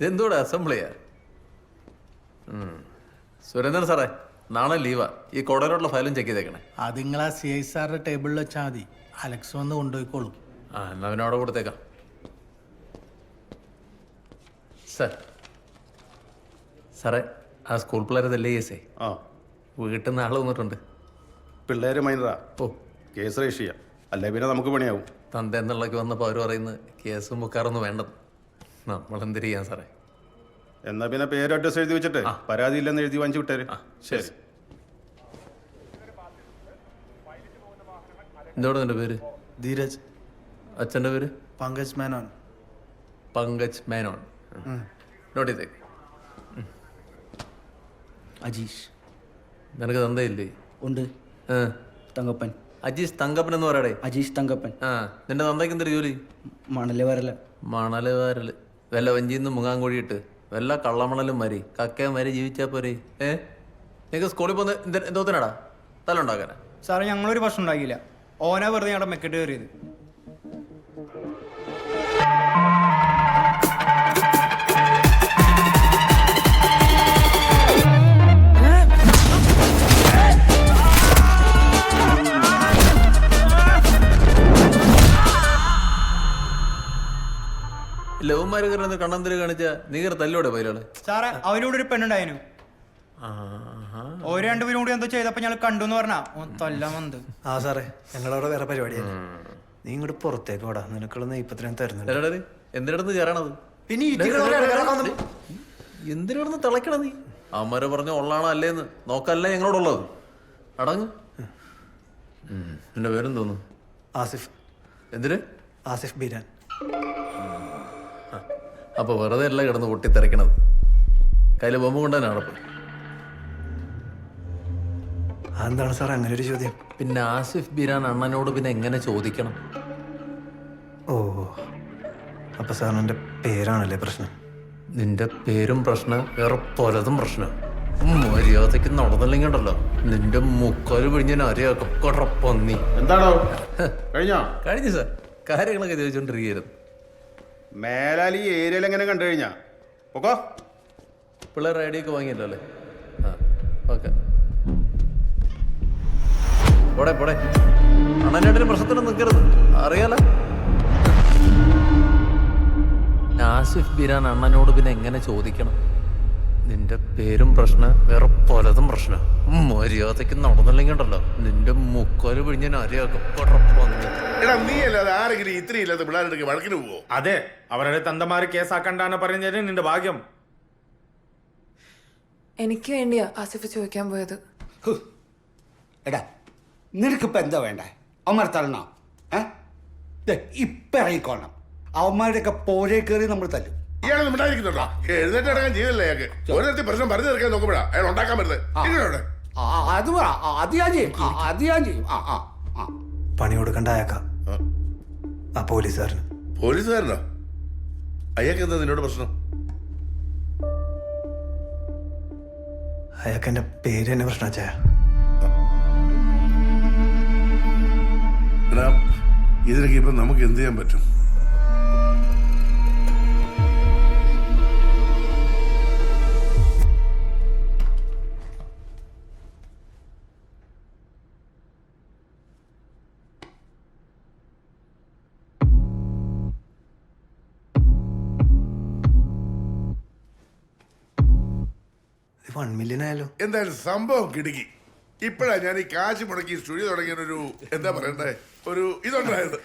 ഇതെന്തോടെ അസംബ്ലിയാ? സുരേന്ദ്രൻ സാറേ, നാളെ ലീവാ. ഈ കോടതിയിലുള്ള ഫയലും ചെക്ക് ചെയ്തേക്കണേ. അത് നിങ്ങളാ CI സാറിന്റെ ടേബിളിൽ വെച്ചാൽ മതി. അലക്സ് വന്ന് കൊണ്ടുപോയിക്കോളും. എന്നാ പിന്നെ അവിടെ കൊടുത്തേക്കാം. സാറേ, ആ സ്കൂൾ പിള്ളേരതല്ലേ കേസേ? ആ, വീട്ടിൽ നിന്ന് ആൾ വന്നിട്ടുണ്ട്. പിള്ളേര് മൈനറാ. ഓ, കേസ് രജിസ്റ്റർ ചെയ്യാം, അല്ലേ പിന്നെ നമുക്ക് പണിയാവും. തന്റെ എന്നുള്ളക്ക് വന്നപ്പോൾ അവർ പറയുന്നത് കേസും മുക്കാറൊന്നും വേണ്ടത്. നമ്മളെന്തിനു ചെയ്യാൻ സാറേ? എന്നാ പിന്നെ പേര് അഡ്രസ് എഴുതി വെച്ചിട്ട് പരാതി ഇല്ലെന്ന് എഴുതി വാങ്ങിച്ചു വിട്ടേര്. ശരി. എന്തോടെ നിന്റെ പേര്? ധീരജ്. അച്ഛൻ്റെ പേര്? പങ്കജ് മേനോൻ. പങ്കജ് മേനോൻ. നോട്ട് ചെയ്തേക്ക്. അജീഷ്. നിനക്ക് തന്തയില്ലേ? ഉണ്ട്. തങ്കപ്പൻ. അജീഷ് തങ്കപ്പൻ എന്ന് പറയടേ. അജീഷ് തങ്കപ്പൻ. നിന്റെ തന്തയ്ക്ക് എന്തൊരു ജോലി? മണല് വരല. മണല് വാരല്. വല്ല വഞ്ചിന്ന് മുങ്ങാൻ കോഴിയിട്ട് വല്ല കള്ളമണലും മരി കക്കയും മരി ജീവിച്ചാ പോരെ. നിനക്ക് സ്കൂളിൽ പോകുന്ന എന്തോത്തിനാടാ? തല ഉണ്ടാക്കാനാ? സാറേ, ഞങ്ങളൊരു പ്രശ്നം ഉണ്ടാക്കിയില്ല. ഓനാ വെറുതെ ഞങ്ങളുടെ മെക്കെട്ട് കയറിയത്. ലവന്മാര് കയറുന്ന കണ്ണന്തിരി കാണിച്ച നീകർ തല്ലോടെ പൈലോളെ. സാറേ, അവനോട് ഒരു പെണ്ണുണ്ടായിരുന്നു. ഓര് രണ്ടുപേരും കൂടി എന്തോ ചെയ്തപ്പോ ഞങ്ങൾ കണ്ടു എന്ന് പറഞ്ഞാ തല്ലാൻ വന്നത്. ആ സാറേ, ഞങ്ങളവിടെ വേറെ പരിപാടിയാണ്. നീ ഇങ്ങോട്ട് പുറത്തേക്ക് വാടാ, നിനക്കുള്ള നെയ്പ്പത്തിനും തരുന്നുണ്ട്. എന്തിനടുന്ന് കയറണത്? പിന്നെ എന്തിനടുന്ന് തിളക്കണ നീ? അമ്മരെ പറഞ്ഞ ഉള്ളാണോ അല്ലേന്ന് നോക്കല്ല ഞങ്ങളോടുള്ളത്. അടങ്ങ്. എന്റെ പേരും തോന്നുന്നു ആസിഫ്. എന്തിന്? ആസിഫ് ബീരാൻ. അപ്പൊ വെറുതെ അല്ല കിടന്ന് പൊട്ടിത്തെറിക്കണത്. കയ്യില് ബൊമ്മ കൊണ്ടുതന്നെ നടപ്പ്. എന്താണ് സാർ അങ്ങനെ ഒരു ചോദ്യം? പിന്നെ ആസിഫ് ബീരാൻ അണ്ണനോട് പിന്നെ എങ്ങനെ ചോദിക്കണം? ഓ, അപ്പൊ സാറിന് എൻ്റെ പേരാണല്ലേ പ്രശ്നം? നിന്റെ പേരും പ്രശ്നം, വേറെ പലതും പ്രശ്നം. മര്യാദക്ക് നടന്നില്ലെങ്കിൽ ഉണ്ടല്ലോ നിന്റെ മുക്കാല് പിഴിഞ്ഞ അരയാക്കും. കൊടപ്പന്നി. എന്താണോ കഴിഞ്ഞോ? കഴിഞ്ഞു സാർ. കാര്യങ്ങളൊക്കെ ചോദിച്ചോണ്ടിരിക്കരുത്. മേലാൽ ഈ ഏരിയയിൽ എങ്ങനെ കണ്ടു കഴിഞ്ഞാ ഓക്കോ? പിള്ളേർ ഐഡിയൊക്കെ വാങ്ങിയല്ലോ അല്ലേ? ഓക്കെ. പോടെ പോടെ. അണ്ണനായിട്ടൊരു പ്രശ്നത്തിന് നിൽക്കരുത്, അറിയാലോ. ആസിഫ് ബീരാൻ അണ്ണനോട് പിന്നെ എങ്ങനെ ചോദിക്കണം? നിന്റെ പേരും പ്രശ്നം, വേറെ പലതും പ്രശ്നം. മര്യാദക്ക് നടന്നില്ലെങ്കിൽ ഉണ്ടല്ലോ നിന്റെ മുക്കാല് പിഴിഞ്ഞ അരയാക്കും. നീ അല്ലാതെ ആരെങ്കിലും ഇത്രയും ഇല്ലാത്ത പിള്ളേരുടെ വഴക്കിന് പോവോ? അതെ, അവരുടെ തന്തമാര് കേസാക്കണ്ടാന്ന് പറഞ്ഞത് നിന്റെ ഭാഗ്യം. എനിക്ക് വേണ്ടിയാ ആസിഫ് ചോദിക്കാൻ പോയത്. എടാ, നിനക്കിപ്പോ എന്താ വേണ്ടേ? അവന്മാർ തള്ളണോ? ഇപ്പൊ ഇറങ്ങിക്കോണം. അവന്മാരുടെയൊക്കെ പോരെ കയറി നമ്മൾ തല്ലും. ഇയാളെ ഉണ്ടായിരിക്കുന്നുണ്ടോ? എഴുന്നേറ്റ് അടങ്ങാൻ ചെയ്തല്ലേ അയാൾക്ക്? ഒരു തരത്തിൽ പ്രശ്നം പറഞ്ഞു തീർക്കാൻ നോക്കുമ്പോഴാ അയാൾ ഉണ്ടാക്കാൻ പറ്റുന്നത്. അത് ഞാൻ ചെയ്യും. പണി കൊടുക്കണ്ട അയക്കാം ആ പോലീസുകാരന്. പോലീസുകാരനോ? അയാൾക്ക് എന്താ നിന്നോട് പ്രശ്നം? അയാൾക്ക് എന്റെ പേര് തന്നെ പ്രശ്നം ചായ. ഇതിനൊക്കെ ഇപ്പൊ നമുക്ക് എന്ത് ചെയ്യാൻ പറ്റും? $1 million ആയാലോ? എന്തായാലും സംഭവം കിടുക്കി. ഇപ്പഴാ ഞാൻ ഈ കാശ് മുടക്കി സ്റ്റുഡിയോ തുടങ്ങിയൊരു എന്താ പറയണ്ടേ ഒരു ഇതുണ്ടായത്.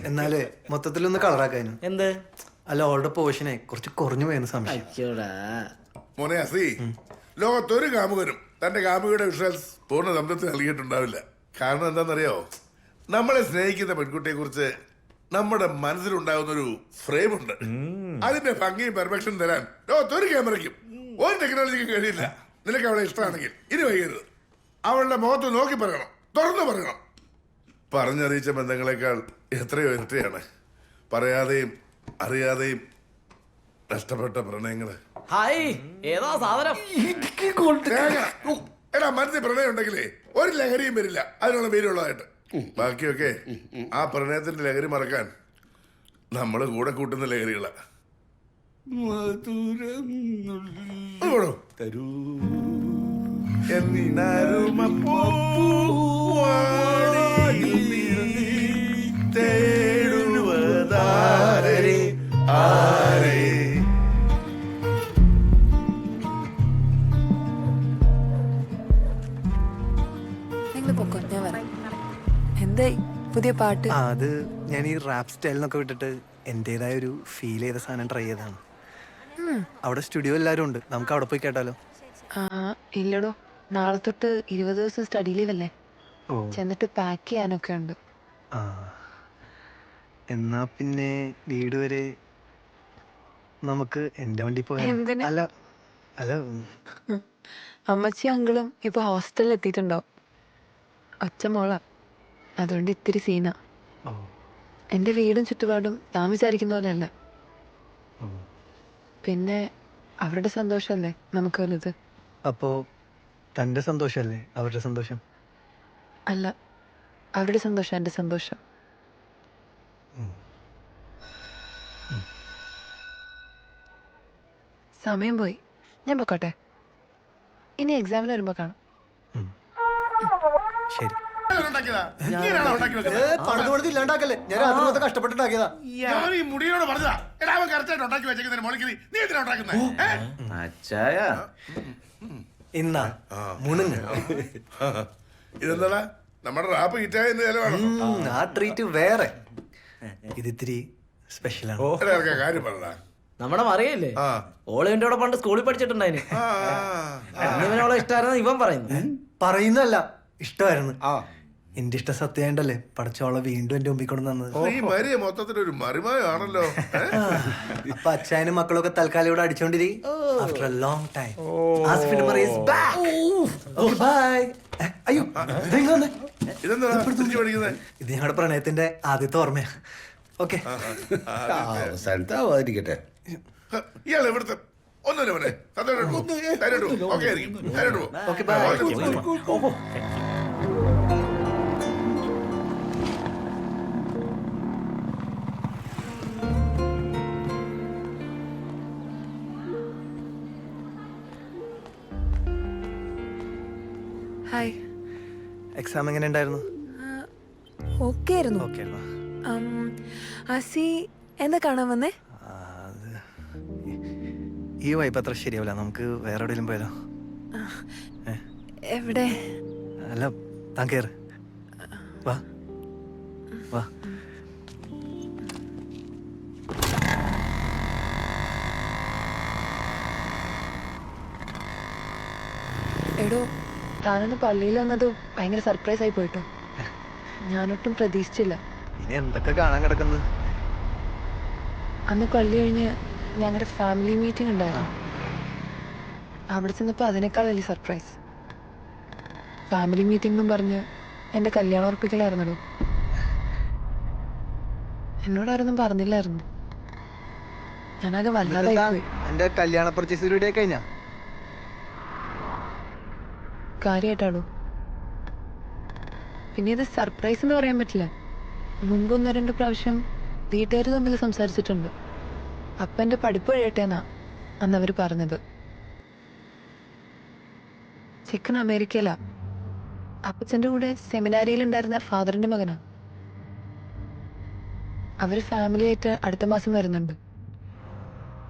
എന്നാലേ മൊത്തത്തിലൊന്ന് കളറാക്കാനും. എന്ത്? അല്ല, അവളുടെ പോഷനെ കുറച്ച് കുറഞ്ഞു പോയെന്ന് സംശയം. മോനെ അസി, ലോകത്തൊരു കാമുകനും തന്റെ കാമുകയുടെ വിഷ്വൽസ് പൂർണ്ണ സംതൃപ്തി നൽകിയിട്ടുണ്ടാവില്ല. കാരണം എന്താണെന്നറിയോ? നമ്മളെ സ്നേഹിക്കുന്ന പെൺകുട്ടിയെ കുറിച്ച് നമ്മുടെ മനസ്സിലുണ്ടാകുന്നൊരു ഫ്രെയിം ഉണ്ട്. അതിന്റെ ഭംഗിയും പെർഫെക്ഷൻ തരാൻ ലോകത്തൊരു ക്യാമറയ്ക്കും ഒരു ടെക്നോളജിക്കും കഴിയില്ല. നിനക്ക് അവളെ ഇഷ്ടമാണെങ്കിൽ ഇനി വൈകരുത്. അവളുടെ മുഖത്ത് നോക്കി പറയണം, തുറന്നു പറയണം. പറഞ്ഞറിയിച്ച ബന്ധങ്ങളെക്കാൾ എത്രയോ ഇരട്ടിയാണ് പറയാതെയും അറിയാതെയും നഷ്ടപ്പെട്ട പ്രണയങ്ങള്. എടാ, മനസ്സിൽ പ്രണയം ഉണ്ടെങ്കിലേ ഒരു ലഹരിയും വരില്ല അതിനുള്ള പേരുള്ളതായിട്ട്. ബാക്കിയൊക്കെ ആ പ്രണയത്തിന്റെ ലഹരി മറക്കാൻ നമ്മള് കൂടെ കൂട്ടുന്ന ലഹരികളാ. മധുരം അതോടോ തരൂ തേടുവതാരേ ആരേ. നിങ്ങൾ പൊക്കോ, ഞാൻ വരാം. എന്തായി പുതിയ പാട്ട്? ആ, അത് ഞാൻ ഈ റാപ്പ് സ്റ്റൈലിനൊക്കെ വിട്ടിട്ട് എൻ്റെതായ ഒരു ഫീൽ ചെയ്ത സാധനം ട്രൈ ചെയ്തതാണ്. അവിടെ സ്റ്റുഡിയോ എല്ലാവരും ഉണ്ട്, നമുക്ക് അവിടെ പോയി കേട്ടാലോ? ആ ഇല്ലടോ, നാളെ തൊട്ട് 20 ദിവസം സ്റ്റഡി ലീവ് അല്ലേ. ഓ ചെന്നിട്ട് പാക്ക് ചെയ്യാനൊക്കെ ഉണ്ട്. ആ, എന്നാ പിന്നെ വീട് വരെ നമുക്ക് എൻ്റെ വണ്ടി പോയാൽ. എന്തിന്? അല്ല അല്ല അമ്മച്ചി അങ്കിളും ഇപ്പൊ ഹോസ്റ്റലിൽ എത്തിയിട്ടുണ്ടാവും. ഒച്ച മോളാ, അതുകൊണ്ട് ഇത്തിരി സീനാ. ഓ എൻ്റെ വീടും ചുറ്റുപാടും താൻ വിചാരിക്കുന്ന പോലെയല്ല. ഓ. പിന്നെ അവരുടെ സന്തോഷമല്ലേ നമുക്ക് വലുത്. അപ്പോൾ തൻ്റെ സന്തോഷമല്ലേ അവരുടെ സന്തോഷം? അല്ല, അവരുടെ സന്തോഷം എൻ്റെ സന്തോഷം. സമയം പോയി, ഞാൻ പൊക്കോട്ടെ. ഇനി എക്സാമിന് വരുമ്പോ കാണാം. ശരി. ഉണ്ടാക്കിയതാ? നീയാണോ ഉണ്ടാക്കി വെക്കുന്നത്? പണിത് കൊടുത്ത് ഇല്ലാണ്ടാക്കല്ലേ, ഞാൻ രാത്രി മൊത്തം കഷ്ടപ്പെട്ടുണ്ടാക്കിയതാ. ഞാൻ ഈ മുടിയോട് പറഞ്ഞതാ, എടാ അവൻ കറക്റ്റായിട്ട് ഉണ്ടാക്കി വെച്ചേക്കുന്നതിന് മോളിക്ക് നീ എന്തിനാ ഉണ്ടാക്കുന്നത്? ഇന്നാ മുണുങ്ങ. ഇതെന്താടാ നമ്മുടെ റാപ്പ് ഹിറ്റായതിന്റെ ചിലവാണോ? ആ ട്രീറ്റ് വേറെ, ഇതിത്തിരി സ്പെഷ്യലാണ്. എടാ, ഇറക്കാ, കാര്യം പറടാ. നമ്മുടെ മറിയല്ലേ, ആ. ഓളെ അവിടെ പണ്ട് സ്കൂളിൽ പഠിച്ചിട്ടുണ്ടായിന്. ആ, ഇവനോളെ ഇഷ്ടമായിരുന്നു ഇവൻ പറയുന്നു. പറയുന്നല്ല, ഇഷ്ടമായിരുന്നു. ആ എന്റെ ഇഷ്ടം സത്യമായിട്ടല്ലേ പടച്ചോളെ വീണ്ടും എന്റെ മുമ്പിൽ കൊണ്ട് തന്നത്. ഈ മരിയ മൊത്തത്തിലൊരു മറിമായാണല്ലോ. അപ്പൊ അച്ഛനും മക്കളൊക്കെ തൽക്കാലം ഇവിടെ അടിച്ചോണ്ടിരി. ആഫ്റ്റർ എ ലോങ് ടൈം ആസിഫിന്റെ Maria is back. Okay, bye. അയ്യോ ഇതെങ്ങനെ വന്നേ? ഇതെന്താ തിരിച്ചു പഠിക്കുന്നത്? ഇത് ഞങ്ങളുടെ പ്രണയത്തിന്റെ ആദ്യത്തെ ഓർമ്മയാ. ഓക്കെ അവസാനത്തെ ആവാതിരിക്കട്ടെ. ഇയാൾ എവിടുത്തെ ഒന്നുമില്ല മോനെ, സന്തോഷം ഓക്കെ ആയിരിക്കും. Okay bye. ഹായ്. എക്സാം എങ്ങനെ ഉണ്ടായിരുന്നു? ഓക്കെ ആയിരുന്നു. ഓക്കെ ആസി എന്താ കാണാൻ വന്നേ? ഈ വൈപ്പ് അത്ര ശരിയാവില്ല, നമുക്ക് വേറെ എവിടെയെങ്കിലും പോയാലോ? എവിടെ? അല്ല താൻ കേറ്, വാ വാ. എടോ, താനൊന്ന് പള്ളിയിൽ വന്നത് ഭയങ്കര സർപ്രൈസ് ആയി പോയിട്ടോ. ഞാനൊട്ടും പ്രതീക്ഷിച്ചില്ല. ഇനി എന്തൊക്കെ കാണാൻ കിടക്കുന്നത്? അന്ന് പള്ളി കഴിഞ്ഞ് ഞങ്ങളുടെ ഫാമിലി മീറ്റിംഗ് ഉണ്ടായിരുന്നു. അവിടെ ചെന്നപ്പോൾ അതിനേക്കാൾ വലിയ സർപ്രൈസ്. ഫാമിലി മീറ്റിംഗ് എന്നും പറഞ്ഞ് എൻ്റെ കല്യാണം ഉറപ്പിക്കലായിരുന്നല്ലോ. എന്നോടാരൊന്നും പറഞ്ഞില്ലായിരുന്നു. ഞാനാകെ വല്ലാതെ പോയി. എന്റെ കല്യാണ പർച്ചേസ് റെഡി കഴിഞ്ഞാ? കാര്യമായിട്ടാണോ? പിന്നെ ഇത് സർപ്രൈസ് എന്ന് പറയാൻ പറ്റില്ല. മുമ്പ് 1-2 പ്രാവശ്യം വീട്ടുകാർ തമ്മിൽ സംസാരിച്ചിട്ടുണ്ട്. അപ്പം എൻ്റെ പഠിപ്പ് കഴിയട്ടേന്നാ അന്ന് അവർ പറഞ്ഞത്. ചെക്കൻ അമേരിക്കയിലാ. അപ്പച്ചൻ്റെ കൂടെ സെമിനാരിയിലുണ്ടായിരുന്ന ഫാദറിൻ്റെ മകനാ. അവർ ഫാമിലിയായിട്ട് അടുത്ത മാസം വരുന്നുണ്ട്.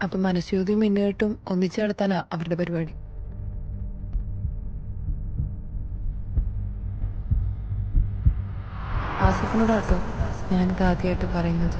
അപ്പം മനസ്യൂതിയും മിന്നുകെട്ടും ഒന്നിച്ച് നടത്താനാ അവരുടെ പരിപാടി. ആസിഫിനോടാട്ടോ ഞാനിത് ആദ്യമായിട്ട് പറയുന്നത്.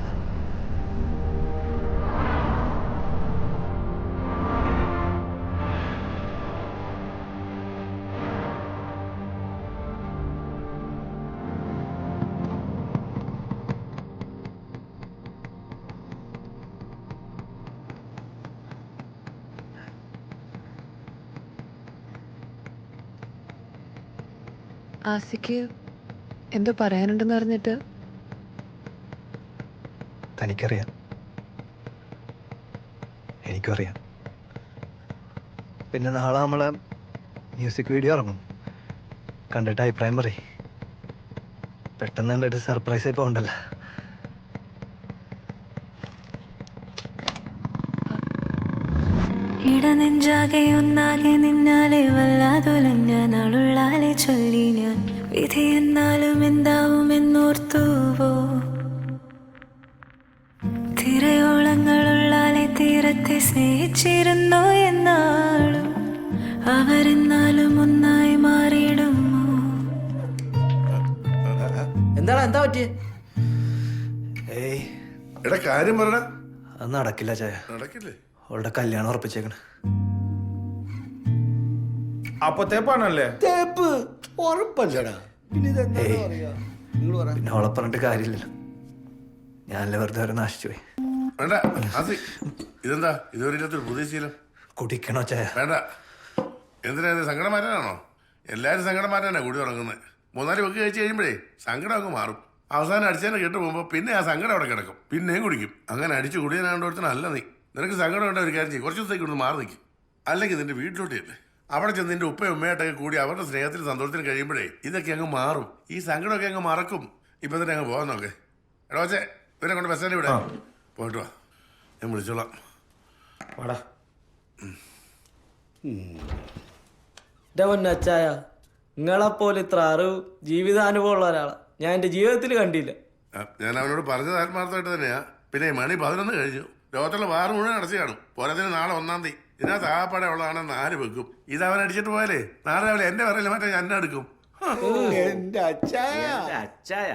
ആസിക്ക് എന്തോ പറയാനുണ്ടെന്ന് പറഞ്ഞിട്ട്. തനിക്കറിയാം, എനിക്കും അറിയാം. പിന്നെ നാളെ നമ്മളെ മ്യൂസിക് വീഡിയോ ഇറങ്ങും. കണ്ടിട്ട് അഭിപ്രായം പറയും. പെട്ടെന്ന് കണ്ടിട്ട് സർപ്രൈസ് ആയി പോകണ്ടല്ലോ. ഇടനെഞ്ചാകെ ഒന്നാകെ നിന്നാലെ വല്ലാതുലഞ്ഞ നാളുള്ളാലെ ചൊല്ലി ഞാൻ വിധി എന്നാലും എന്താവും എന്നോർത്തുവോ തിരയോളങ്ങളുള്ളാലെ തീരത്തെ സ്നേഹിച്ചിരുന്നോ എന്നാളും അവരെന്നാലും ഒന്നായി മാറിയിടുമോ എന്താ പറ്റിയേ? ഏയ് എടാ കാര്യം പറയടാ. അത് നടക്കില്ല ചായ. നടക്കില്ലേ? അവളുടെ കല്യാണം ഉറപ്പിച്ചേക്കണ്. അപ്പൊ തേപ്പാണല്ലേ? തേപ്പ് ഉറപ്പല്ലടാ. പിന്നെ ഇതെന്താ ഏയ്. പറയാ? നിങ്ങൾ പറ. പിന്നെ അവളെ പറഞ്ഞിട്ട് കാര്യമില്ലല്ലോ. ഞാനല്ലേ വെറുതെ വരെ നശിച്ചു പോയി. വേണ്ട ആസി, ഇതെന്താ ഇതുവരെ ഇല്ലാത്തൊരു പുതിയ ശീലം? കുടിക്കണോ ചായ? വേണ്ട. എന്തിനാ ഇത്? സങ്കടം മാറ്റാനാണോ? എല്ലാവരും സങ്കടം മാറ്റാനാ കൂടി ഉറങ്ങുന്നത്. 3-4 വെക്ക് കഴിച്ച് കഴിയുമ്പോഴേ സങ്കടം അങ്ങ് മാറും. അവസാനം അടിച്ചതിനെ കേട്ട് പോകുമ്പോൾ പിന്നെ ആ സങ്കടം അവിടെ കിടക്കും. പിന്നെയും കുടിക്കും. അങ്ങനെ അടിച്ച് കുടിയാനാണ്ടോടത്തിനല്ല നീ. നിനക്ക് സങ്കടം ഉണ്ട ഒരു കാര്യം ചെയ്യും, കുറച്ച് ദിവസത്തേക്ക് ഒന്ന് മാറി നിൽക്കും. അല്ലെങ്കിൽ നിന്റെ വീട്ടിലോട്ട് ചെല്ലേ. അവിടെ ചെന്ന് നിന്റെ ഉപ്പയും ഉമ്മയായിട്ടൊക്കെ കൂടി അവരുടെ സ്നേഹത്തിന് സന്തോഷത്തിന് കഴിയുമ്പോഴേ ഇതൊക്കെ അങ്ങ് മാറും. ഈ സങ്കടമൊക്കെ അങ്ങ് മറക്കും. ഇപ്പം തന്നെ അങ്ങ് പോകാൻ നോക്കേ. എടാ വച്ചേ, ഇവരെ കൊണ്ട് ബസ് സ്റ്റാൻഡിൽ വിടാം. പോയിട്ട് വാ, ഞാൻ വിളിച്ചോളാം. വാടാ. അച്ചായ, നിങ്ങളെപ്പോലെ ഇത്ര അറിവ് ജീവിതാനുഭവം ഉള്ള ഒരാളെ ഞാൻ എൻ്റെ ജീവിതത്തിൽ കണ്ടില്ല. ഞാൻ അവനോട് പറഞ്ഞത് ആത്മാർത്ഥമായിട്ട് തന്നെയാ. പിന്നെ മണി 11 കഴിഞ്ഞു. ലോകത്തുള്ള വാറ് മുഴുവൻ അടച്ചു കാണും. പോരാത്തിന് നാളെ 1-ാം തീയതി. ഇതിനകത്ത് ആപ്പാടെ ഉള്ളതാണെന്ന് 4 വെക്കും. ഇത് അവൻ അടിച്ചിട്ട് പോയാലേ നാളെ രാവിലെ എന്റെ പറയില്ല, മറ്റേ ഞാൻ എടുക്കും. എന്റെ അച്ചായ. അച്ചായ